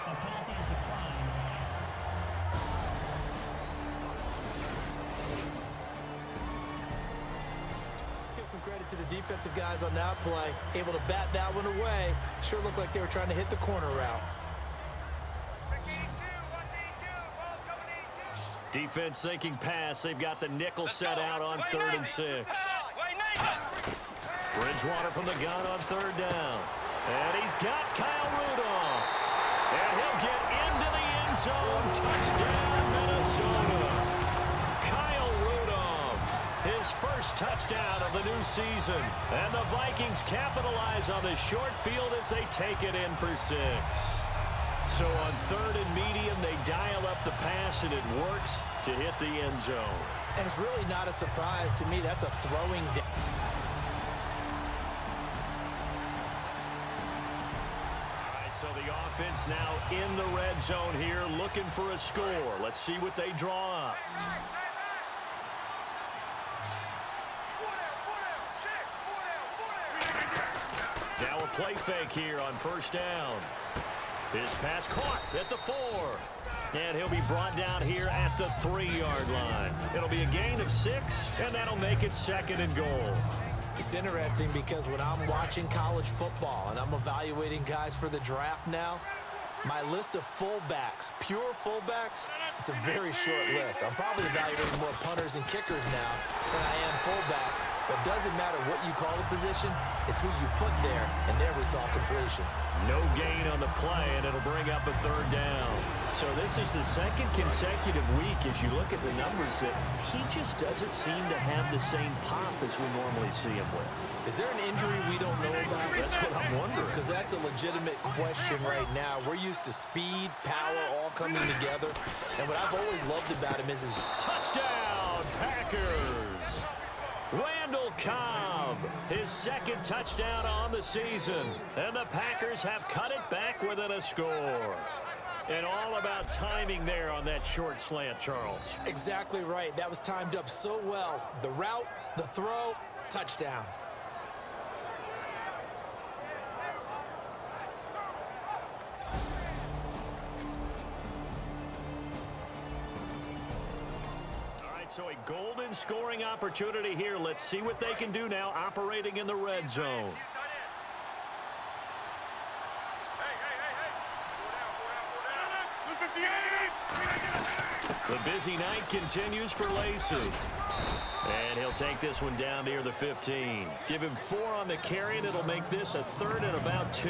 A penalty is declined. Let's give some credit to the defensive guys on that play. Able to bat that one away. Sure looked like they were trying to hit the corner route. Defense sinking pass. They've got the nickel set out on 3rd and 6. Bridgewater from the gun on 3rd down. And he's got Kyle Rudolph. And he'll get into the end zone. Touchdown, Minnesota. Kyle Rudolph, his first touchdown of the new season. And the Vikings capitalize on the short field as they take it in for 6. So on 3rd and medium, they dial up the pass, and it works to hit the end zone. And it's really not a surprise to me. That's a throwing down. All right, so the offense now in the red zone here, looking for a score. Let's see what they draw up. Now a play fake here on 1st down. His pass caught at the 4. And he'll be brought down here at the 3-yard line. It'll be a gain of 6, and that'll make it 2nd and goal. It's interesting because when I'm watching college football and I'm evaluating guys for the draft now, my list of fullbacks, pure fullbacks, it's a very short list. I'm probably evaluating more punters and kickers now than I am fullbacks. But it doesn't matter what you call the position, it's who you put there, and there we saw completion. No gain on the play, and it'll bring up a 3rd down. So this is the 2nd consecutive week as you look at the numbers that he just doesn't seem to have the same pop as we normally see him with. Is there an injury we don't know about? That's what I'm wondering. Because that's a legitimate question right now. We're used to speed, power, all coming together. And what I've always loved about him is his... Touchdown, Packers! Randall Cobb, his 2nd touchdown on the season. And the Packers have cut it back within a score. And all about timing there on that short slant, Charles. Exactly right. That was timed up so well. The route, the throw, touchdown. So a golden scoring opportunity here. Let's see what they can do now operating in the red zone. The busy night continues for Lacey. And he'll take this one down near the 15. Give him 4 on the carry, and it'll make this a 3rd and about 2.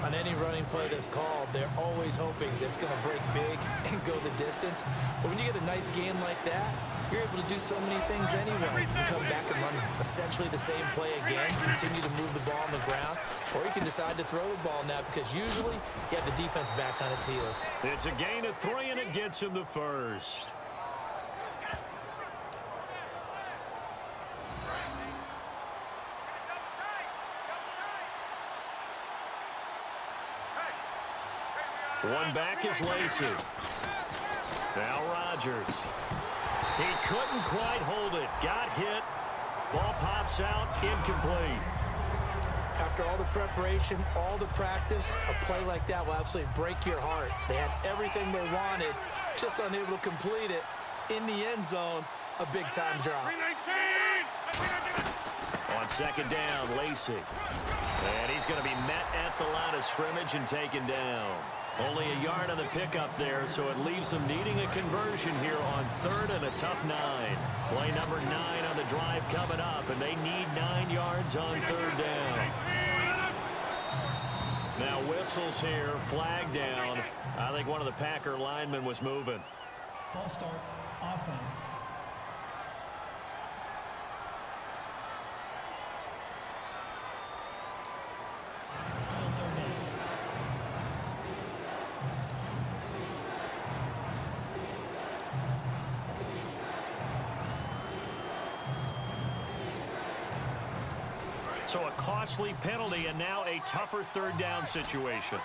On any running play that's called, they're always hoping that it's going to break big and go the distance. But when you get a nice game like that, you're able to do so many things anyway. You can come back and run essentially the same play again, continue to move the ball on the ground, or you can decide to throw the ball now because usually you have the defense back on its heels. It's a gain of 3, and it gets him the 1st. One back is Lacey. Now Rodgers. He couldn't quite hold it. Got hit. Ball pops out. Incomplete. After all the preparation, all the practice, a play like that will absolutely break your heart. They had everything they wanted, just unable to complete it. In the end zone, a big-time drop. On 2nd down, Lacey. And he's going to be met at the line of scrimmage and taken down. Only a yard on the pickup there, so it leaves them needing a conversion here on 3rd and a tough 9. Play number 9 on the drive coming up, and they need 9 yards on 3rd down. Now whistles here, flag down. I think one of the Packer linemen was moving. False start, offense. Still 3rd down. So a costly penalty and now a tougher 3rd down situation.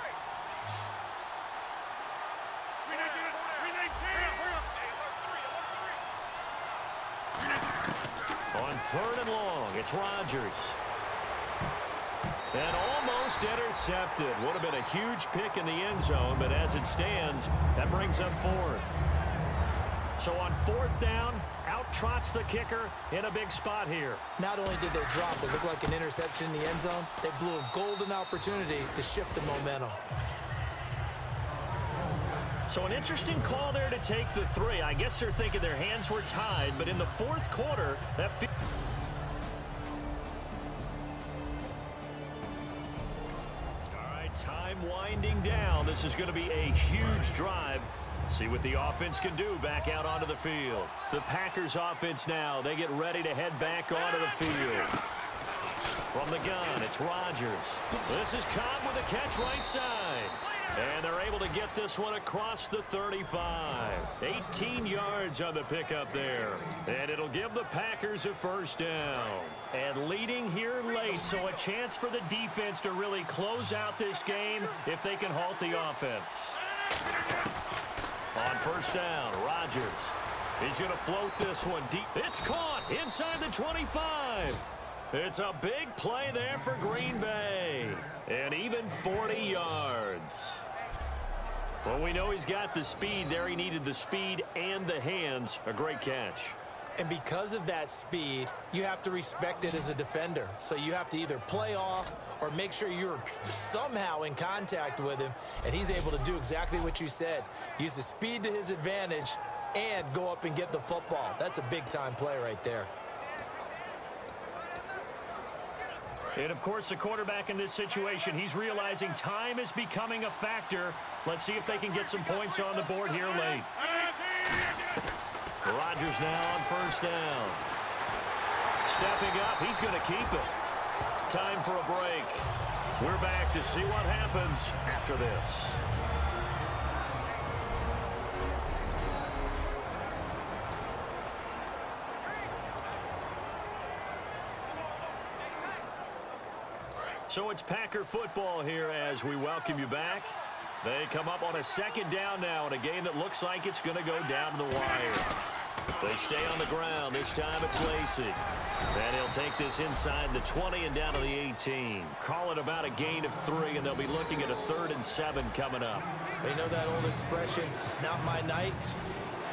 On 3rd and long, it's Rodgers. And almost intercepted. Would have been a huge pick in the end zone, but as it stands, that brings up fourth. So on fourth down, out trots the kicker in a big spot here. Not only did they drop what looked like an interception in the end zone, they blew a golden opportunity to shift the momentum. So an interesting call there to take the 3. I guess they're thinking their hands were tied, but in the fourth quarter, that... All right, time winding down. This is going to be a huge drive. See what the offense can do back out onto the field. The Packers offense now, they get ready to head back onto the field. From the gun, it's Rodgers. This is Cobb with a catch right side. And they're able to get this one across the 35. 18 yards on the pickup there. And it'll give the Packers a first down. And leading here late, so a chance for the defense to really close out this game if they can halt the offense. On first down, Rodgers. He's going to float this one deep. It's caught inside the 25. It's a big play there for Green Bay. And even 40 yards. Well, we know he's got the speed there. He needed the speed and the hands. A great catch. And because of that speed, you have to respect it as a defender. So you have to either play off or make sure you're somehow in contact with him. And he's able to do exactly what you said. Use the speed to his advantage and go up and get the football. That's a big-time play right there. And, of course, the quarterback in this situation, he's realizing time is becoming a factor. Let's see if they can get some points on the board here late. Rodgers now on first down. Stepping up, he's going to keep it. Time for a break. We're back to see what happens after this. So it's Packer football here as we welcome you back. They come up on a second down now in a game that looks like it's going to go down to the wire. They stay on the ground. This time it's Lacy. And he'll take this inside the 20 and down to the 18. Call it about a gain of 3, and they'll be looking at a 3rd and 7 coming up. They know that old expression, it's not my night.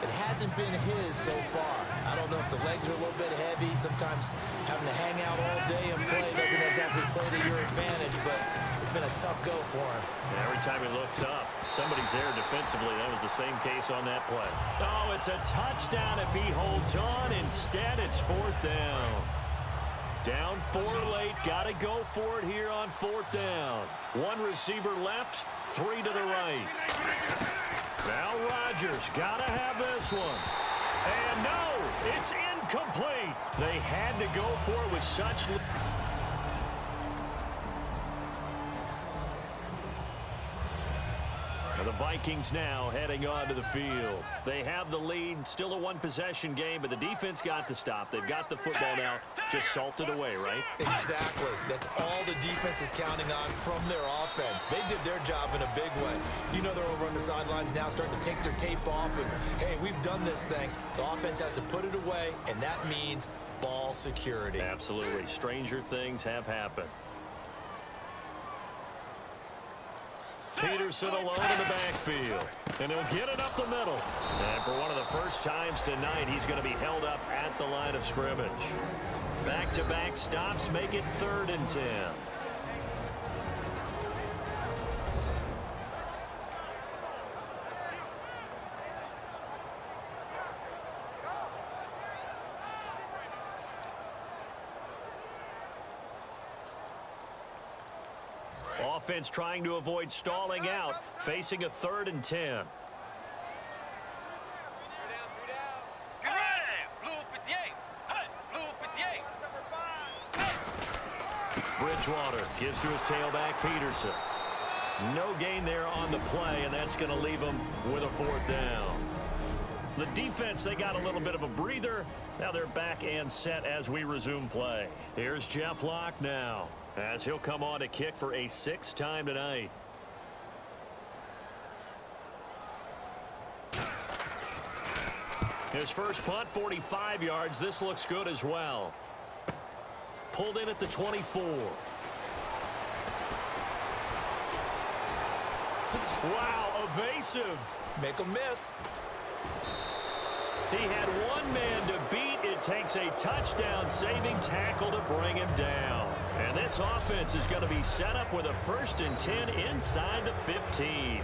It hasn't been his so far. I don't know if the legs are a little bit heavy. Sometimes having to hang out all day and play doesn't exactly play to your advantage, but it's been a tough go for him. Every time he looks up, somebody's there defensively. That was the same case on that play. Oh, it's a touchdown if he holds on. Instead, it's 4th down. Down 4 late. Got to go for it here on 4th down. 1 receiver left, 3 to the right. Now Rodgers got to have this one. And no, it's incomplete. They had to go for it with such... The Vikings now heading onto the field. They have the lead, still a 1-possession game, but the defense got to stop. They've got the football now, just salted away, right? Exactly. That's all the defense is counting on from their offense. They did their job in a big way. You know they're over on the sidelines now starting to take their tape off and, hey, we've done this thing. The offense has to put it away, and that means ball security. Absolutely. Stranger things have happened. Peterson alone in the backfield. And he'll get it up the middle. And for one of the first times tonight, he's going to be held up at the line of scrimmage. Back-to-back stops make it 3rd and 10. Offense trying to avoid stalling out, facing a 3rd and 10. Bridgewater gives to his tailback, Peterson. No gain there on the play, and that's going to leave him with a 4th down. The defense, they got a little bit of a breather. Now they're back and set as we resume play. Here's Jeff Locke now, as he'll come on to kick for a 6th time tonight. His first punt, 45 yards. This looks good as well. Pulled in at the 24. Wow, evasive. Make them miss. He had one man to beat. It takes a touchdown-saving tackle to bring him down. And this offense is going to be set up with a 1st and 10 inside the 15.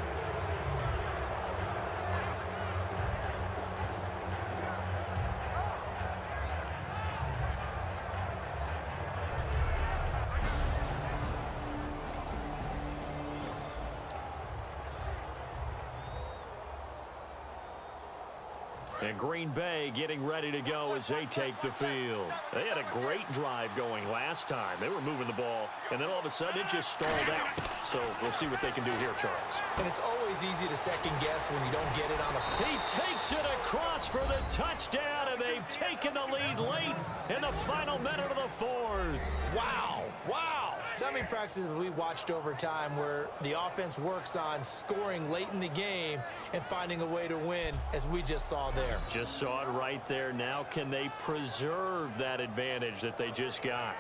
And Green Bay getting ready to go as they take the field. They had a great drive going last time. They were moving the ball, and then all of a sudden it just stalled out. So we'll see what they can do here, Charles. And it's always easy to second guess when you don't get it on a... He takes it across for the touchdown, and they've taken the lead late in the final minute of the 4th. Wow. Wow. So many practices we watched over time where the offense works on scoring late in the game and finding a way to win, as we just saw there. Just saw it right there. Now can they preserve that advantage that they just got?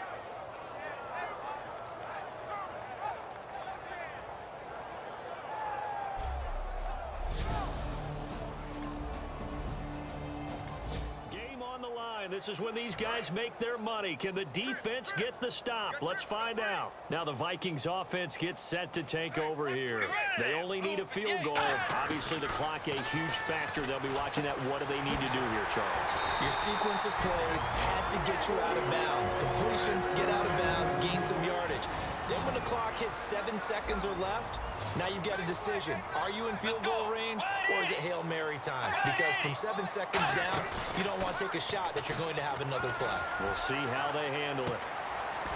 This is when these guys make their money. Can the defense get the stop? Let's find out. Now the Vikings offense gets set to take over here. They only need a field goal. Obviously the clock a huge factor. They'll be watching that. What do they need to do here, Charles? Your sequence of plays has to get you out of bounds. Completions, get out of bounds, gain some yardage. Then when the clock hits 7 seconds or left, now you've got a decision. Are you in field goal range, or is it Hail Mary time? Because from 7 seconds down, you don't want to take a shot that you're going to have another play. We'll see how they handle it.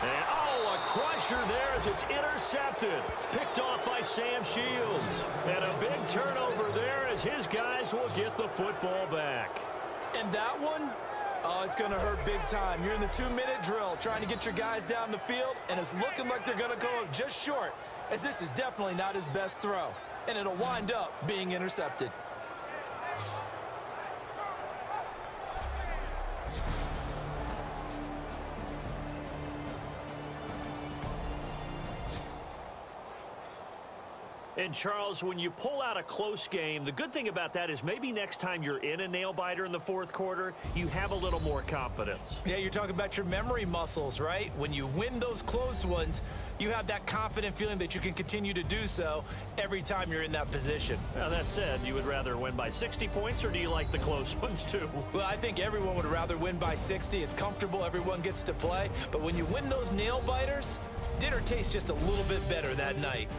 And, oh, a crusher there as it's intercepted. Picked off by Sam Shields. And a big turnover there as his guys will get the football back. And that one, oh, it's going to hurt big time. You're in the 2-minute drill trying to get your guys down the field, and it's looking like they're going to go just short, as this is definitely not his best throw. And it'll wind up being intercepted. And, Charles, when you pull out a close game, the good thing about that is maybe next time you're in a nail-biter in the 4th quarter, you have a little more confidence. Yeah, you're talking about your memory muscles, right? When you win those close ones, you have that confident feeling that you can continue to do so every time you're in that position. Now, that said, you would rather win by 60 points, or do you like the close ones, too? Well, I think everyone would rather win by 60. It's comfortable. Everyone gets to play. But when you win those nail-biters, dinner tastes just a little bit better that night.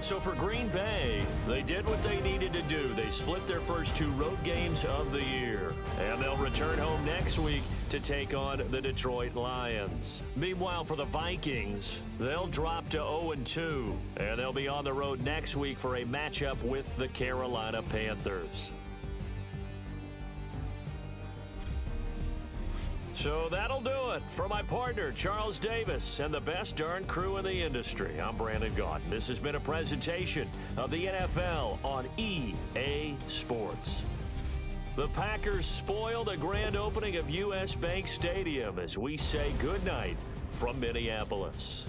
So for Green Bay, they did what they needed to do. They split their first 2 road games of the year. And they'll return home next week to take on the Detroit Lions. Meanwhile, for the Vikings, they'll drop to 0-2. And they'll be on the road next week for a matchup with the Carolina Panthers. So that'll do it. For my partner, Charles Davis, and the best darn crew in the industry, I'm Brandon Gaudin. This has been a presentation of the NFL on EA Sports. The Packers spoiled a grand opening of U.S. Bank Stadium as we say goodnight from Minneapolis.